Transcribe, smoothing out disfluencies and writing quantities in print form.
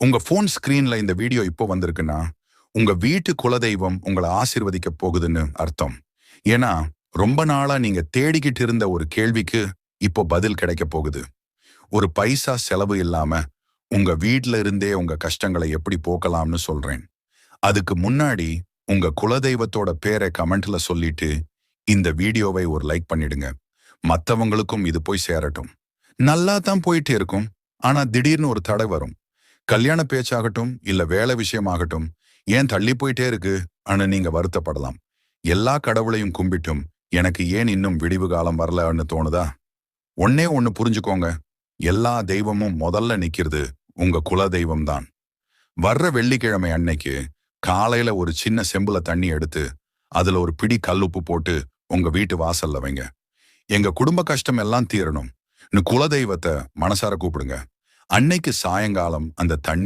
உங்க போன் ஸ்கிரீன்ல இந்த வீடியோ இப்போ வந்திருக்குன்னா உங்க வீட்டு குலதெய்வம் உங்களை ஆசீர்வதிக்க போகுதுன்னு அர்த்தம். ஏன்னா ரொம்ப நாளா நீங்க தேடிக்கிட்டு இருந்த ஒரு கேள்விக்கு இப்போ பதில் கிடைக்க போகுது. ஒரு பைசா செலவு இல்லாம உங்க வீட்ல இருந்தே உங்க கஷ்டங்களை எப்படி போக்கலாம்னு சொல்றேன். அதுக்கு முன்னாடி உங்க குலதெய்வத்தோட பேரை கமெண்ட்ல சொல்லிட்டு இந்த வீடியோவை ஒரு லைக் பண்ணிடுங்க. மத்தவங்களுக்கும் இது போய் சேரட்டும். நல்லா தான் போயிட்டு இருக்கும். ஆனா திடீர்னு ஒரு தடை வரும். கல்யாண பேச்சாகட்டும் இல்ல வேலை விஷயமாகட்டும், ஏன் தள்ளி போயிட்டே இருக்கு ஆனா நீங்க வருத்தப்படலாம். எல்லா கடவுளையும் கும்பிட்டும் எனக்கு ஏன் இன்னும் விடிவு காலம் வரலன்னு தோணுதா? ஒண்ணே ஒண்ணு புரிஞ்சுக்கோங்க. எல்லா தெய்வமும் முதல்ல நிக்கிறது உங்க குல தெய்வம் தான். வர்ற வெள்ளிக்கிழமை அன்னைக்கு காலையில ஒரு சின்ன செம்புல தண்ணி எடுத்து அதுல ஒரு பிடி கல்லுப்பு போட்டு உங்க வீட்டு வாசல்ல வைங்க. எங்க குடும்ப கஷ்டம் எல்லாம் தீரணும் குலதெய்வத்தை மனசார கூப்பிடுங்க. அன்னைக்கு சாயங்காலம் அந்த தண்ணி